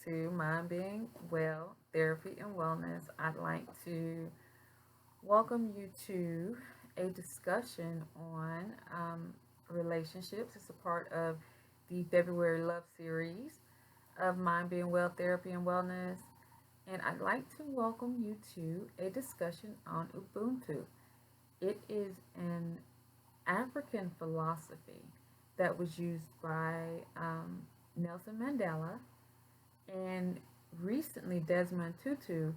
to Mind Being Well, Therapy and Wellness. I'd like to welcome you to a discussion on relationships. It's a part of the February Love series of Mind Being Well, Therapy and Wellness. And I'd like to welcome you to a discussion on Ubuntu. It is an African philosophy that was used by Nelson Mandela, and recently Desmond Tutu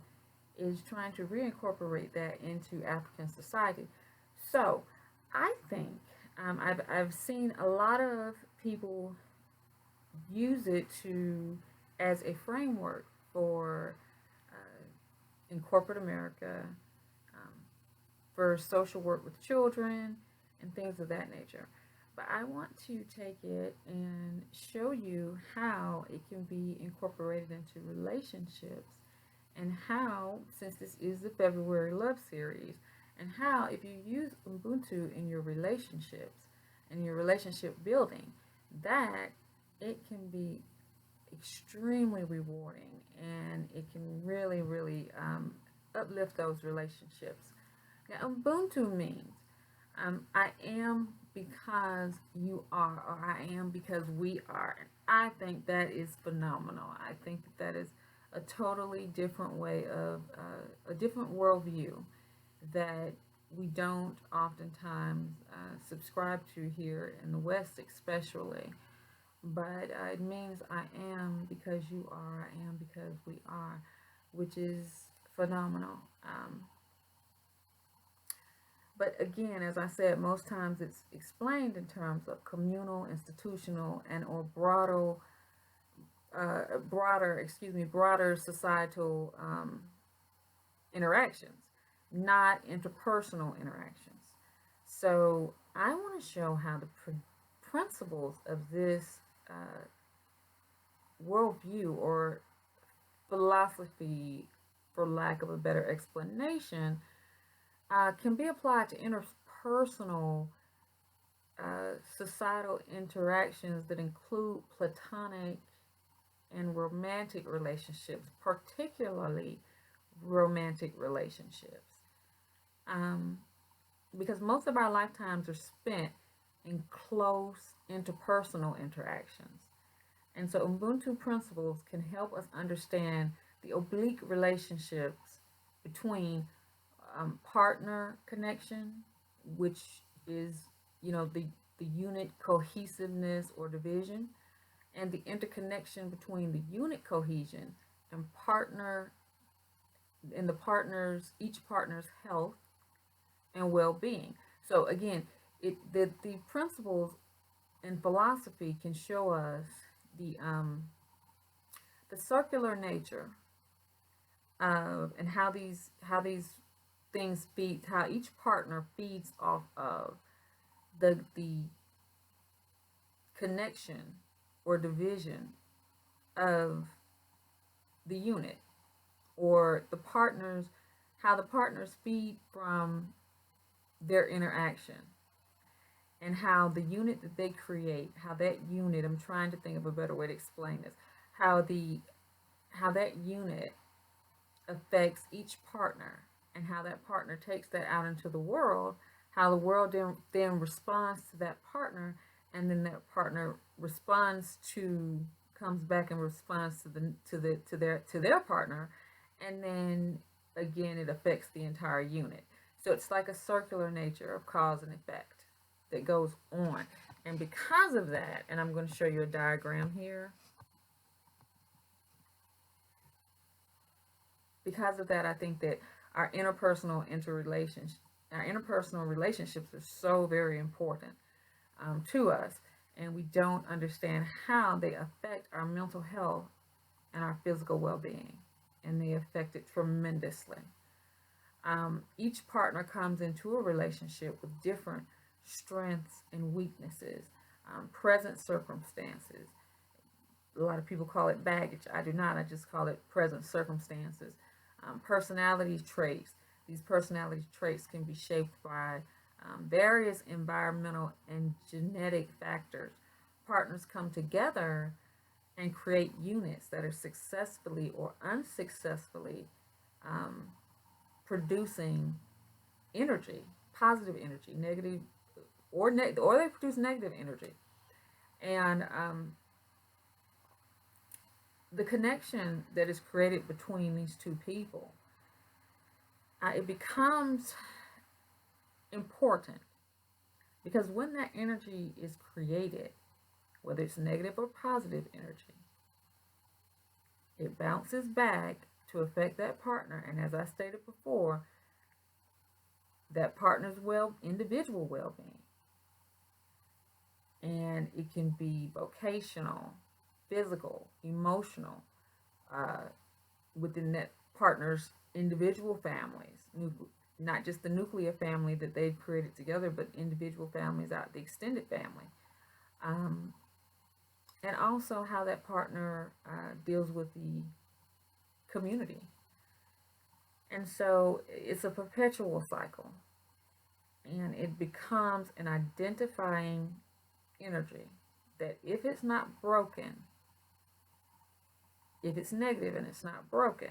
is trying to reincorporate that into African society. So I think I've seen a lot of people use it to as a framework for in corporate America, um, for social work with children and things of that nature. But I want to take it and show you how it can be incorporated into relationships, and how, since this is the February Love series, and how if you use Ubuntu in your relationships and your relationship building, that it can be extremely rewarding, and it can really, really uplift those relationships. Now, Ubuntu means I am because you are, or I am because we are. And I think that is phenomenal. I think that is a totally different way of, a different worldview that we don't oftentimes subscribe to here in the West, especially. But it means I am because you are, I am because we are, which is phenomenal. But again, as I said, most times it's explained in terms of communal, institutional, and or broader societal interactions, not interpersonal interactions. So I want to show how the principles of this uh, worldview or philosophy, for lack of a better explanation, can be applied to interpersonal societal interactions that include platonic and romantic relationships, particularly romantic relationships. Um, because most of our lifetimes are spent in close interpersonal interactions. And so Ubuntu principles can help us understand the oblique relationships between partner connection, which is, the unit cohesiveness or division, and the interconnection between the unit cohesion and each partner's health and well-being. So again, the principles in philosophy can show us the um, the circular nature of, and how these things feed, how each partner feeds off of the connection or division of the unit, or the partners, how the partners feed from their interaction, and how the unit that they create, how that unit, I'm trying to think of a better way to explain this, how the how that unit affects each partner, and how that partner takes that out into the world, how the world then responds to that partner, and then that partner responds to comes back and responds to their partner, and then again it affects the entire unit. So it's like a circular nature of cause and effect that goes on. And because of that, and I'm going to show you a diagram here, because of that, I think that our interpersonal relationships are so very important to us, and we don't understand how they affect our mental health and our physical well-being, and they affect it tremendously. Each partner comes into a relationship with different strengths and weaknesses, present circumstances. A lot of people call it baggage. I do not. I just call it present circumstances. Personality traits. These personality traits can be shaped by various environmental and genetic factors. Partners come together and create units that are successfully or unsuccessfully um, producing energy, positive energy, negative or they produce negative energy. And the connection that is created between these two people, it becomes important because when that energy is created, whether it's negative or positive energy, it bounces back to affect that partner. And as I stated before, that partner's individual well-being. And it can be vocational, physical, emotional, uh, within that partner's individual families, not just the nuclear family that they've created together, but individual families out the extended family. Um, and also how that partner deals with the community. And so it's a perpetual cycle, and it becomes an identifying energy that if it's not broken, if it's negative and it's not broken,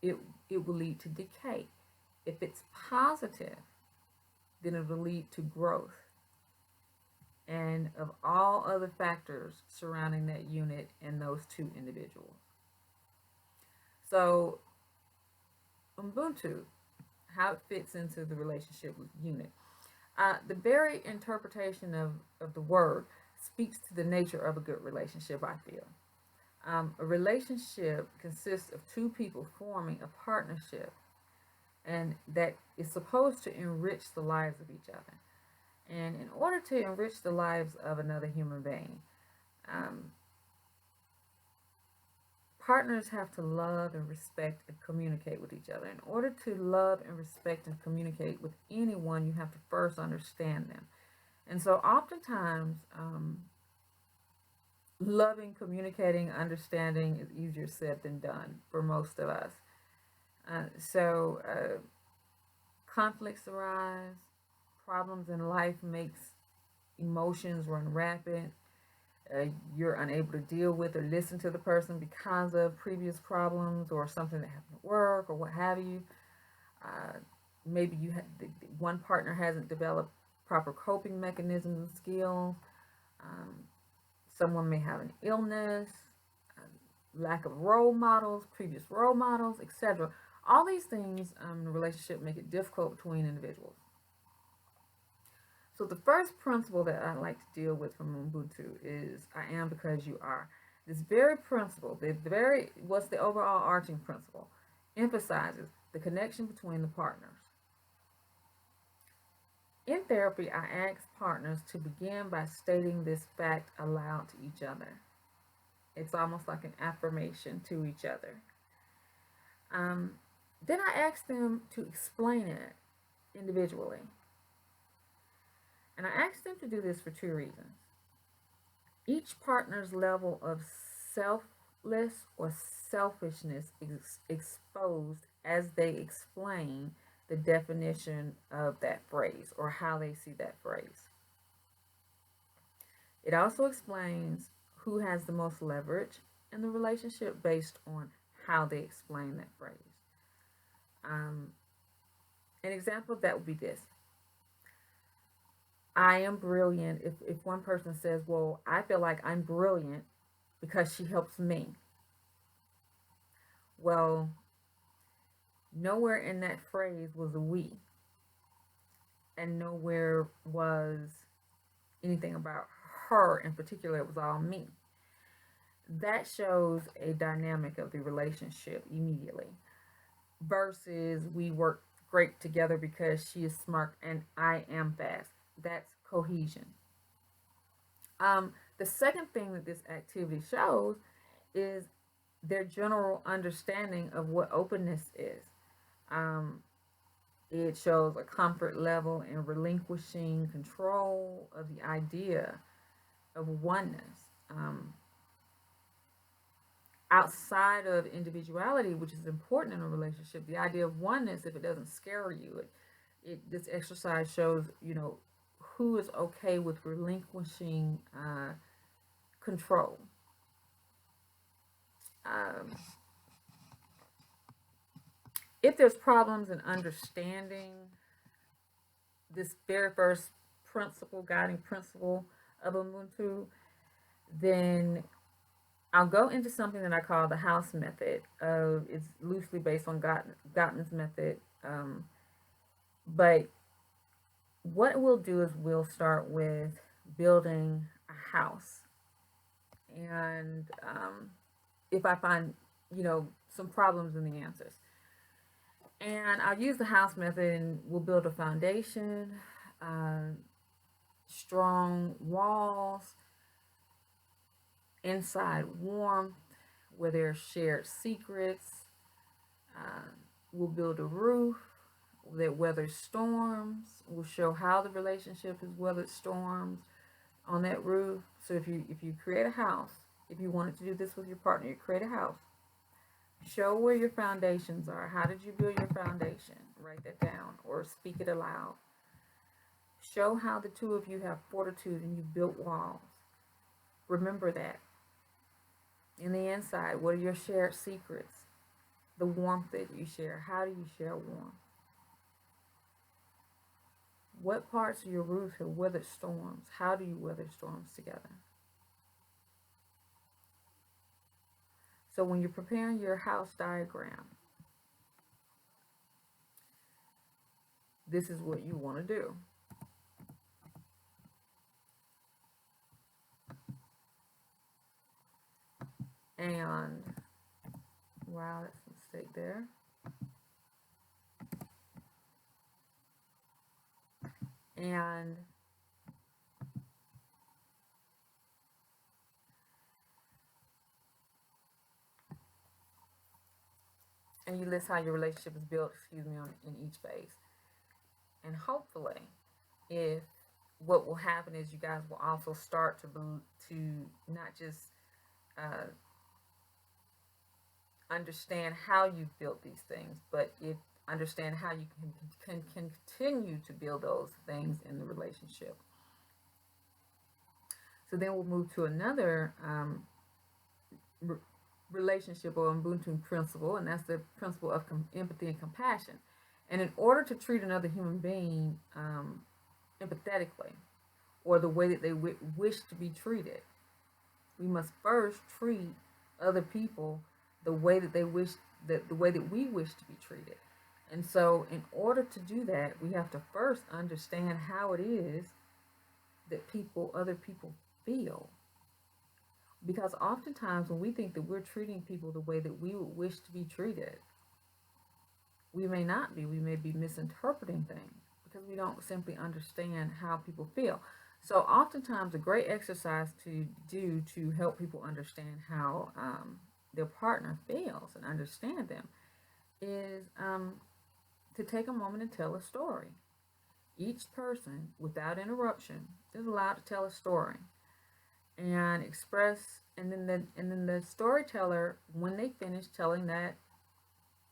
it, it will lead to decay. If it's positive, then it will lead to growth and of all other factors surrounding that unit and those two individuals. So, Ubuntu, how it fits into the relationship with unit. The very interpretation of the word speaks to the nature of a good relationship, I feel. A relationship consists of two people forming a partnership and that is supposed to enrich the lives of each other. And in order to enrich the lives of another human being, um, partners have to love and respect and communicate with each other. In order to love and respect and communicate with anyone, you have to first understand them. And so, oftentimes, loving, communicating, understanding is easier said than done for most of us. So, conflicts arise, problems in life makes emotions run rapid. You're unable to deal with or listen to the person because of previous problems or something that happened at work or what have you. Uh, Maybe one partner hasn't developed proper coping mechanisms and skills. Um, Someone may have an illness, lack of role models, previous role models, etc. All these things in a relationship make it difficult between individuals. So the first principle that I like to deal with from Ubuntu is I am because you are. This very principle, what's the overall arching principle, emphasizes the connection between the partners. In therapy, I ask partners to begin by stating this fact aloud to each other. It's almost like an affirmation to each other. Um, then I ask them to explain it individually. And I ask them to do this for two reasons. Each partner's level of selfless or selfishness is exposed as they explain the definition of that phrase or how they see that phrase. It also explains who has the most leverage in the relationship based on how they explain that phrase. Um, an example of that would be this. I am brilliant. If one person says, well, I feel like I'm brilliant because she helps me. Well, nowhere in that phrase was a we, and nowhere was anything about her in particular. It was all me. That shows a dynamic of the relationship immediately versus we work great together because she is smart and I am fast. That's cohesion. The second thing that this activity shows is their general understanding of what openness is. Um, it shows a comfort level in relinquishing control of the idea of oneness. Outside of individuality, which is important in a relationship, the idea of oneness, if it doesn't scare you, this exercise shows, who is okay with relinquishing control. um, if there's problems in understanding this very first principle, guiding principle of Ubuntu, then I'll go into something that I call the house method. It's loosely based on Gottman's method. But what we'll do is we'll start with building a house. And if I find, some problems in the answers. And I'll use the house method and we'll build a foundation, uh, strong walls, inside warmth, where there are shared secrets. Uh, we'll build a roof that weathers storms. We'll show how the relationship has weathered storms on that roof. So if you create a house, if you wanted to do this with your partner, you create a house. Show where your foundations are. How did you build your foundation? Write that down or speak it aloud. Show how the two of you have fortitude and you built walls. Remember that. In the inside, what are your shared secrets? The warmth that you share. How do you share warmth? What parts of your roof have weathered storms? How do you weather storms together? So when you're preparing your house diagram, this is what you want to do. And, wow, that's a mistake there. And you list how your relationship is built, in each phase. And hopefully, if what will happen is you guys will also start to not just understand how you've built these things, but understand how you can continue to build those things in the relationship. So then we'll move to another relationship or Ubuntu principle, and that's the principle of empathy and compassion. And in order to treat another human being empathetically, or the way that they wish to be treated, we must first treat other people the way that they wish, the way that we wish to be treated. And so in order to do that, we have to first understand how it is that other people feel. Because oftentimes when we think that we're treating people the way that we would wish to be treated, we may not be. We may be misinterpreting things because we don't simply understand how people feel. So oftentimes a great exercise to do to help people understand how their partner feels and understand them is to take a moment and tell a story. Each person, without interruption, is allowed to tell a story and express, and then the storyteller, when they finish telling that,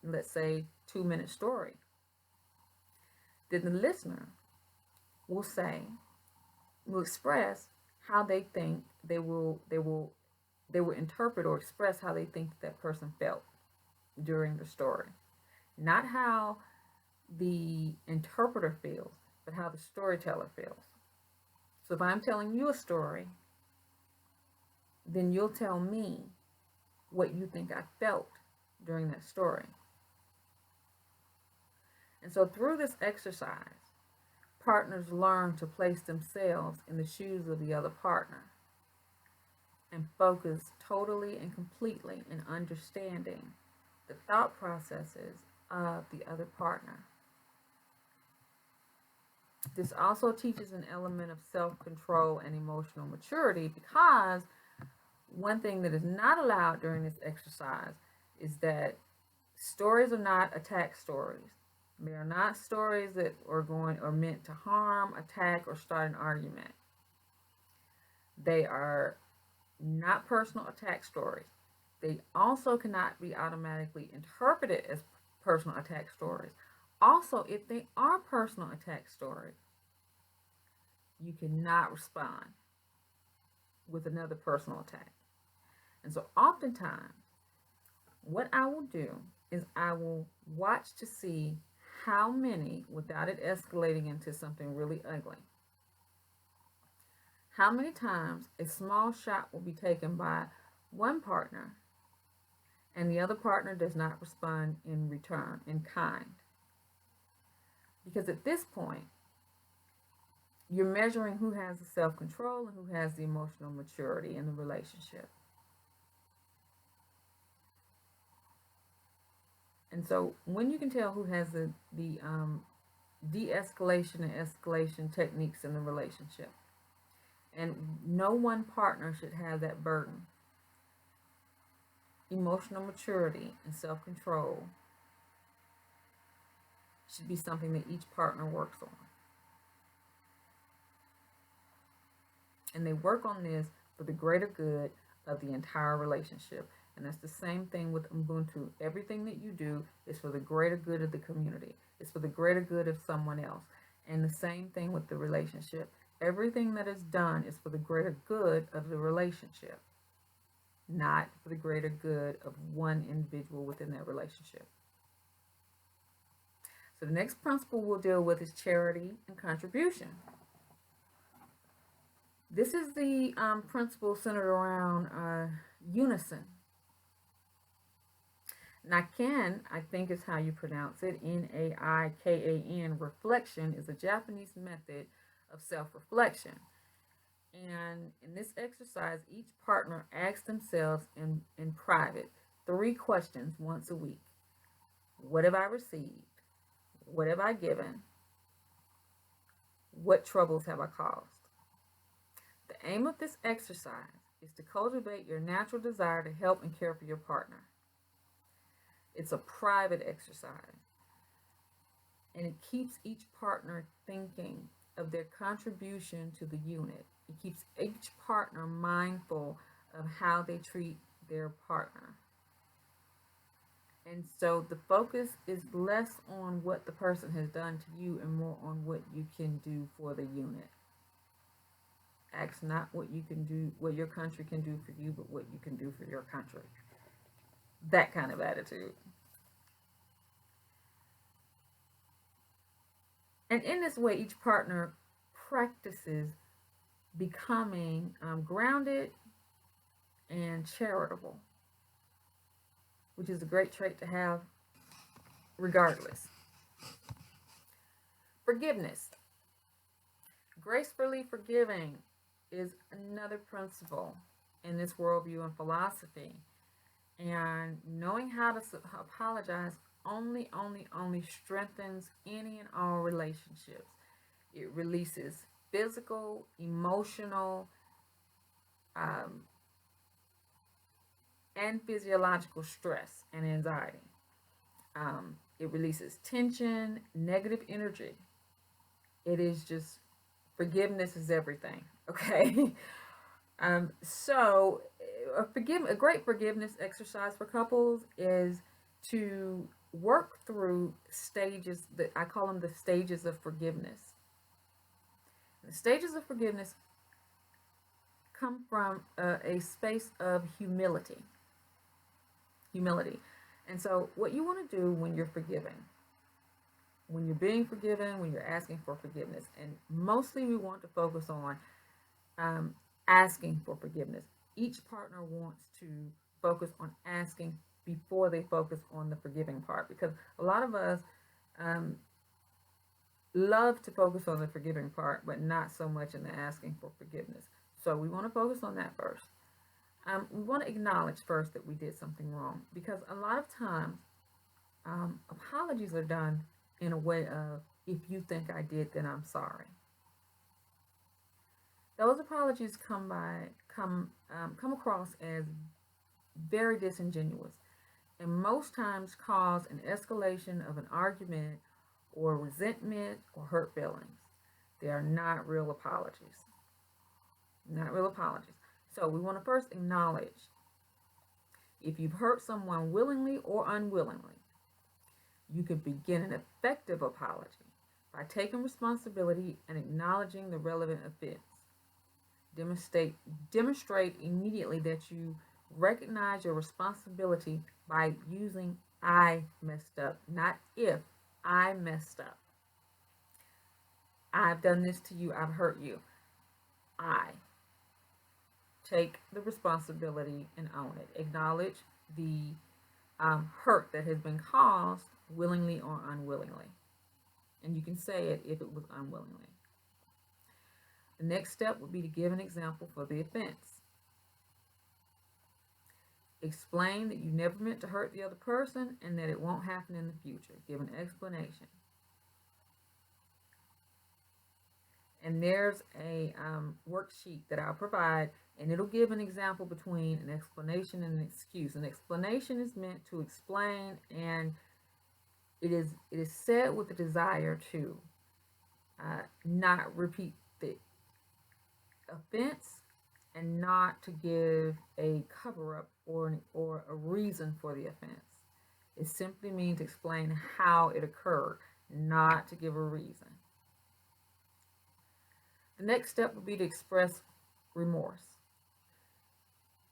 let's say 2-minute story, then the listener will express how they think they will interpret or express how they think that person felt during the story. Not how the interpreter feels, but how the storyteller feels. So if I'm telling you a story, then you'll tell me what you think I felt during that story. And so through this exercise, partners learn to place themselves in the shoes of the other partner and focus totally and completely in understanding the thought processes of the other partner. This also teaches an element of self-control and emotional maturity, because one thing that is not allowed during this exercise is that stories are not attack stories. They are not stories that are meant to harm, attack, or start an argument. They are not personal attack stories. They also cannot be automatically interpreted as personal attack stories. Also, if they are personal attack stories, you cannot respond with another personal attack. And so oftentimes, What I will do is I will watch to see how many, without it escalating into something really ugly, how many times a small shot will be taken by one partner and the other partner does not respond in return, in kind. Because at this point, you're measuring who has the self control and who has the emotional maturity in the relationship. And so, when you can tell who has the de escalation and escalation techniques in the relationship, and no one partner should have that burden, emotional maturity and self control should be something that each partner works on. And they work on this for the greater good of the entire relationship. And that's the same thing with Ubuntu. Everything that you do is for the greater good of the community. It's for the greater good of someone else. And the same thing with the relationship. Everything that is done is for the greater good of the relationship, not for the greater good of one individual within that relationship. So the next principle we'll deal with is charity and contribution. This is the principle centered around unison. Nakan, I think is how you pronounce it, Naikan, reflection is a Japanese method of self-reflection. And in this exercise, each partner asks themselves in private 3 questions once a week. What have I received? What have I given? What troubles have I caused? The aim of this exercise is to cultivate your natural desire to help and care for your partner. It's a private exercise, and it keeps each partner thinking of their contribution to the unit. It keeps each partner mindful of how they treat their partner. And so the focus is less on what the person has done to you and more on what you can do for the unit. Ask not what you can do, what your country can do for you, but what you can do for your country. That kind of attitude. And in this way, each partner practices becoming grounded and charitable, which is a great trait to have regardless. Forgiveness. Gracefully forgiving is another principle in this worldview and philosophy. And knowing how to apologize only strengthens any and all relationships. It releases physical, emotional, and physiological stress and anxiety. It releases tension, negative energy. It is just, forgiveness is everything, okay? So a great forgiveness exercise for couples is to work through stages that I call them the stages of forgiveness. The stages of forgiveness come from a space of humility. And so what you want to do when you're forgiving, when you're being forgiven, when you're asking for forgiveness, and mostly we want to focus on asking for forgiveness. Each partner wants to focus on asking before they focus on the forgiving part, because a lot of us love to focus on the forgiving part, but not so much in the asking for forgiveness. So we want to focus on that first. We want to acknowledge first that we did something wrong, because a lot of times apologies are done in a way of, if you think I did, then I'm sorry. Those apologies come across as very disingenuous, and most times cause an escalation of an argument or resentment or hurt feelings. They are not real apologies. Not real apologies. So we want to first acknowledge if you've hurt someone willingly or unwillingly. You can begin an effective apology by taking responsibility and acknowledging the relevant offense. Demonstrate immediately that you recognize your responsibility by using I messed up, not if. I messed up. I've done this to you. I've hurt you. I take the responsibility and own it. Acknowledge the hurt that has been caused willingly or unwillingly. And you can say it if it was unwillingly. The next step would be to give an example for the offense. Explain that you never meant to hurt the other person and that it won't happen in the future. Give an explanation. And there's a worksheet that I'll provide, and it'll give an example between an explanation and an excuse. An explanation is meant to explain, and it is said with the desire to not repeat the offense and not to give a cover-up or a reason for the offense. It simply means to explain how it occurred, not to give a reason. The next step would be to express remorse.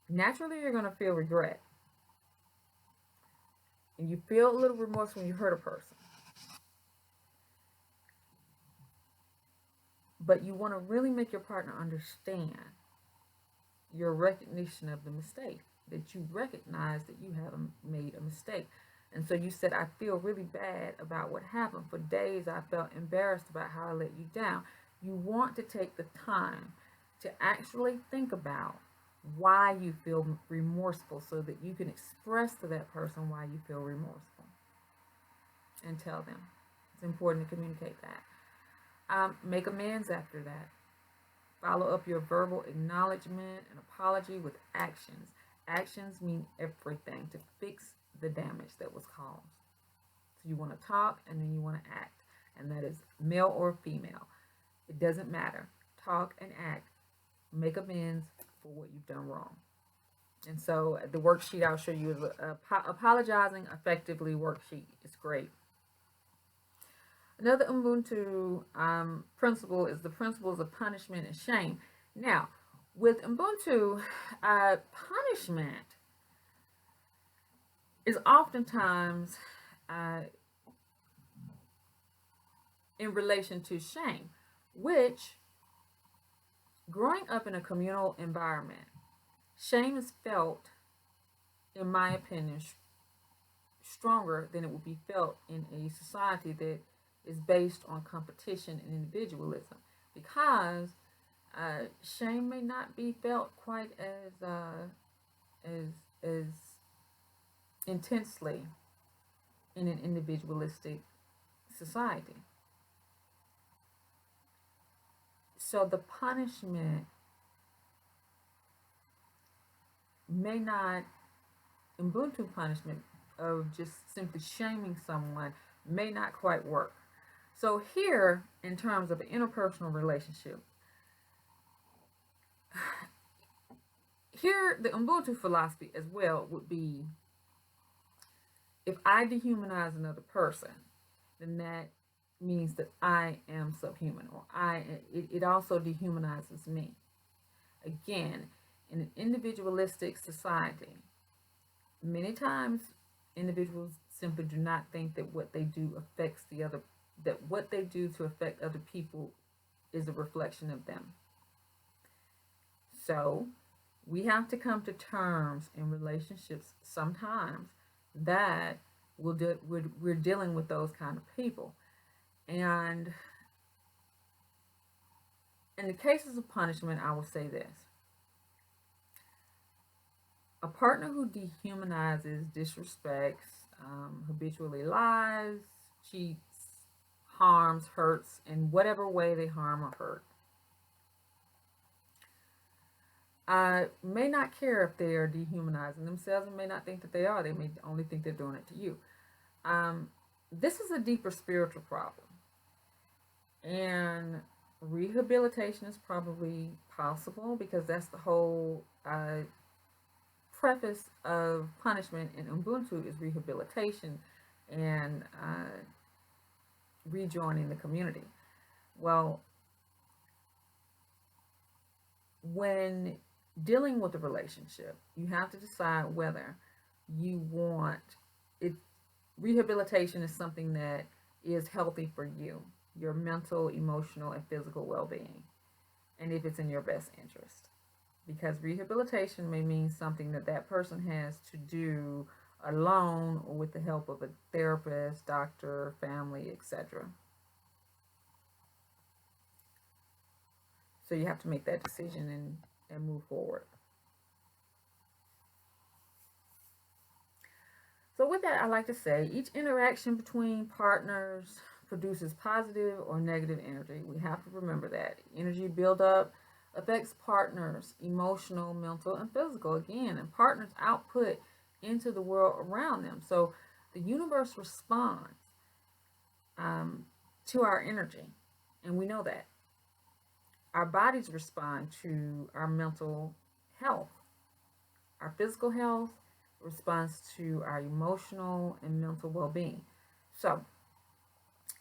Naturally, you're going to feel regret. And you feel a little remorse when you hurt a person. But you want to really make your partner understand your recognition of the mistake, that you recognize that you have made a mistake. And so you said, I feel really bad about what happened. For days, I felt embarrassed about how I let you down. You want to take the time to actually think about why you feel remorseful so that you can express to that person why you feel remorseful and tell them. It's important to communicate that. Make amends after that. Follow up your verbal acknowledgement and apology with actions. Actions mean everything to fix the damage that was caused. So you want to talk and then you want to act. And that is male or female. It doesn't matter. Talk and act. Make amends for what you've done wrong. And so the worksheet I'll show you is a apologizing effectively worksheet. It's great. Another Ubuntu principle is the principles of punishment and shame. Now, with Ubuntu, punishment is oftentimes in relation to shame, which, growing up in a communal environment, shame is felt, in my opinion, stronger than it would be felt in a society that is based on competition and individualism, because shame may not be felt quite as intensely in an individualistic society. So the punishment may not, Ubuntu punishment of just simply shaming someone may not quite work. So here, in terms of an interpersonal relationship, here the Ubuntu philosophy as well would be, if I dehumanize another person, then that means that I am subhuman, or it also dehumanizes me. Again, in an individualistic society, many times individuals simply do not think that what they do affects the other, that what they do to affect other people is a reflection of them. So we have to come to terms in relationships sometimes that we're dealing with those kind of people. And in the cases of punishment, I will say this. A partner who dehumanizes, disrespects, habitually lies, cheats, harms, hurts, in whatever way they harm or hurt, may not care if they are dehumanizing themselves and may not think that they are. They may only think they're doing it to you. This is a deeper spiritual problem. And rehabilitation is probably possible, because that's the whole preface of punishment in Ubuntu is rehabilitation and rejoining the community. Well, when dealing with a relationship, you have to decide whether you want it. Rehabilitation is something that is healthy for you, your mental, emotional, and physical well-being, and if it's in your best interest. Because rehabilitation may mean something that that person has to do alone or with the help of a therapist, doctor, family, etc. So you have to make that decision and move forward. So with that, I like to say each interaction between partners produces positive or negative energy. We have to remember that. Energy buildup affects partners' emotional, mental, and physical, again, and partners' output into the world around them. So the universe responds um, to our energy, and we know that. Our bodies respond to our mental health. Our physical health responds to our emotional and mental well-being. So,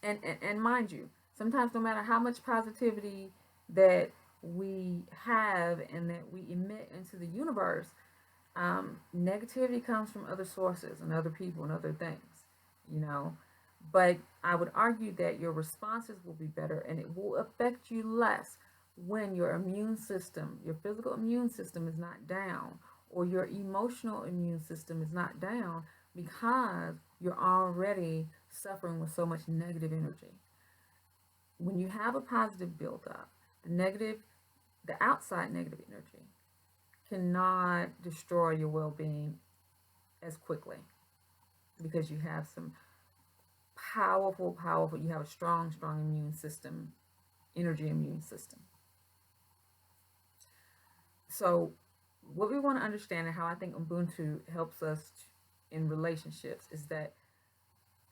and mind you, sometimes no matter how much positivity that we have and that we emit into the universe, negativity comes from other sources and other people and other things, you know. But I would argue that your responses will be better and it will affect you less when your immune system, your physical immune system is not down, or your emotional immune system is not down because you're already suffering with so much negative energy. When you have a positive buildup, the outside negative energy cannot destroy your well-being as quickly because you have some powerful, you have a strong immune system, energy immune system. So what we want to understand and how I think Ubuntu helps us in relationships is that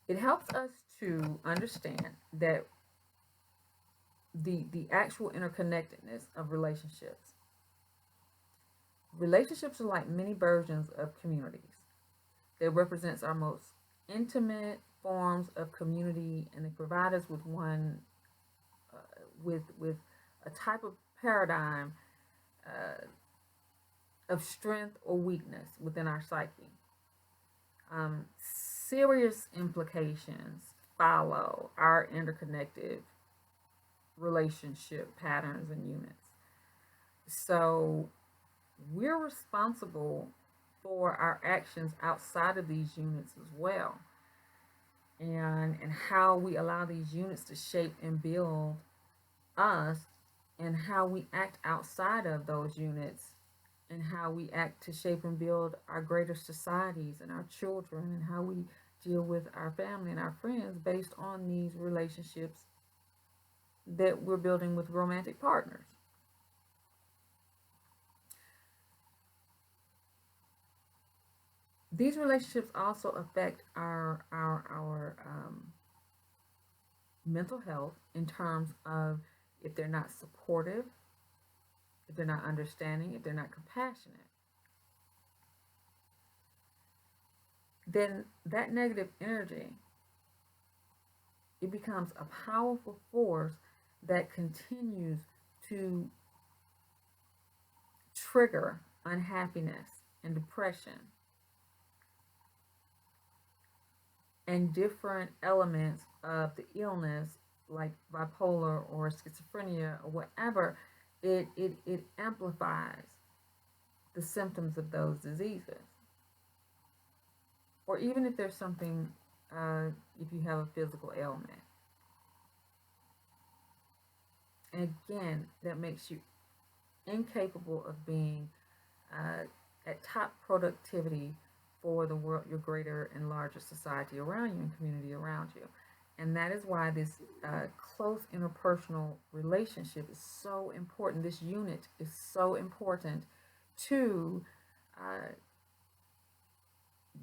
it helps us to understand that the actual interconnectedness of relationships. Relationships are like mini versions of communities. They represents our most intimate forms of community, and they provide us with one with a type of paradigm uh, of strength or weakness within our psyche. Serious implications follow our interconnected relationship patterns and units. So we're responsible for our actions outside of these units as well, and how we allow these units to shape and build us, and how we act outside of those units, and how we act to shape and build our greater societies and our children, and how we deal with our family and our friends based on these relationships that we're building with romantic partners. These relationships also affect our mental health in terms of if they're not supportive, if they're not understanding, if they're not compassionate, then that negative energy, it becomes a powerful force that continues to trigger unhappiness and depression and different elements of the illness like bipolar or schizophrenia or whatever. It amplifies the symptoms of those diseases. Or even if there's something, if you have a physical ailment. And again, that makes you incapable of being at top productivity for the world, your greater and larger society around you and community around you. And that is why this close interpersonal relationship is so important. This unit is so important to uh,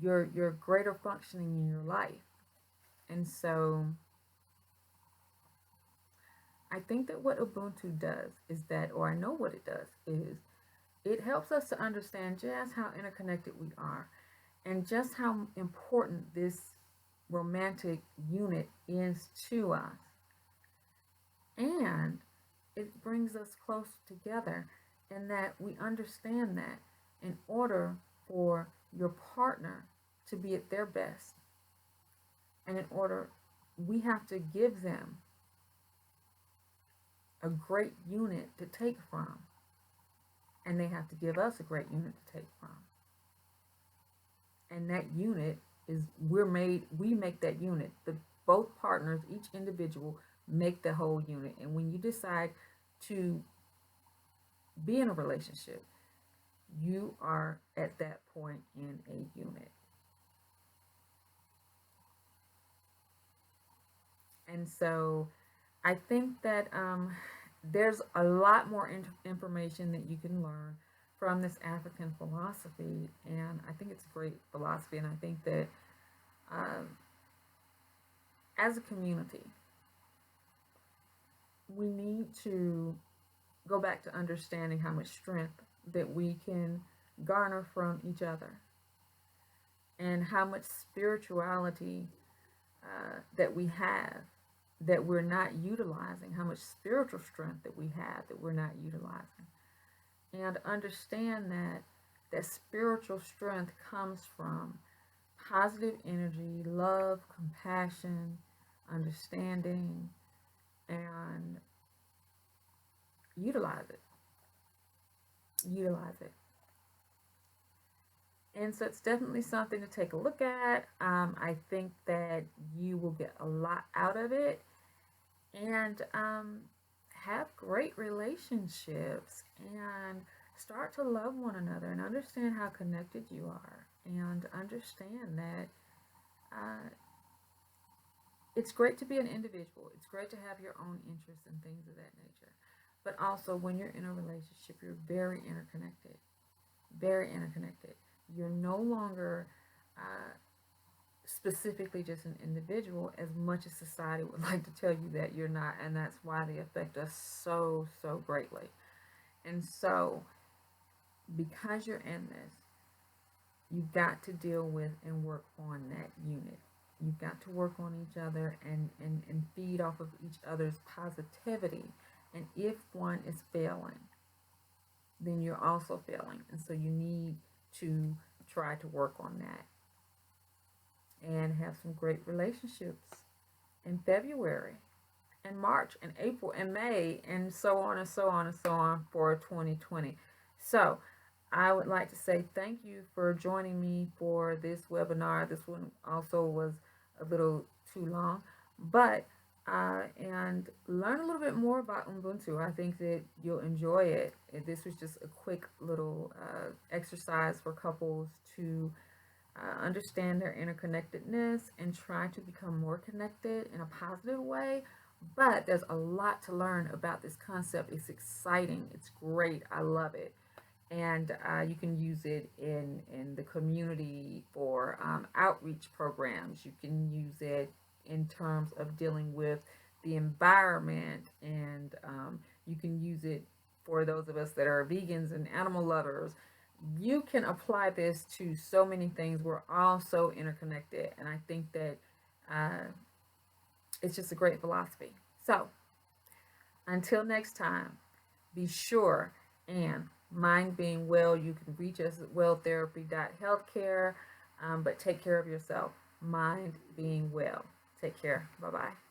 your greater functioning in your life. And so I think that what Ubuntu does is that, or I know what it does, is it helps us to understand just how interconnected we are and just how important this romantic unit is to us. And it brings us close together in that we understand that in order for your partner to be at their best. And in order, we have to give them a great unit to take from, and they have to give us a great unit to take from. And that unit is we make that unit. The both partners, each individual, make the whole unit. And when you decide to be in a relationship, you are at that point in a unit. And so I think that there's a lot more information that you can learn from this African philosophy. And I think it's a great philosophy. And I think that as a community, we need to go back to understanding how much strength that we can garner from each other, and how much spirituality that we have that we're not utilizing, how much spiritual strength that we have that we're not utilizing. And understand that that spiritual strength comes from positive energy, love, compassion, understanding, and utilize it. Utilize it. And so it's definitely something to take a look at. I think that you will get a lot out of it, and have great relationships, and start to love one another, and understand how connected you are, and understand that it's great to be an individual. It's great to have your own interests and things of that nature. But also, when you're in a relationship, you're very interconnected. Very interconnected. You're no longer specifically just an individual, as much as society would like to tell you that you're not. And that's why they affect us so, so greatly. And so, because you're in this, you've got to deal with and work on that unit. You've got to work on each other, and feed off of each other's positivity. And if one is failing, then you're also failing. And so you need to try to work on that, and have some great relationships in February and March and April and May, and so on and so on and so on for 2020. So I would like to say thank you for joining me for this webinar. This one also was a little too long, but and learn a little bit more about Ubuntu. I think that you'll enjoy it. This was just a quick little exercise for couples to understand their interconnectedness and try to become more connected in a positive way. But there's a lot to learn about this concept. It's exciting. It's great. I love it. And you can use it in the community for outreach programs. You can use it in terms of dealing with the environment, and you can use it for those of us that are vegans and animal lovers. You can apply this to so many things. We're all so interconnected, and I think that it's just a great philosophy. So until next time, be sure and mind being well. You can reach us at welltherapy.healthcare, but take care of yourself. Mind being well. Take care. Bye-bye.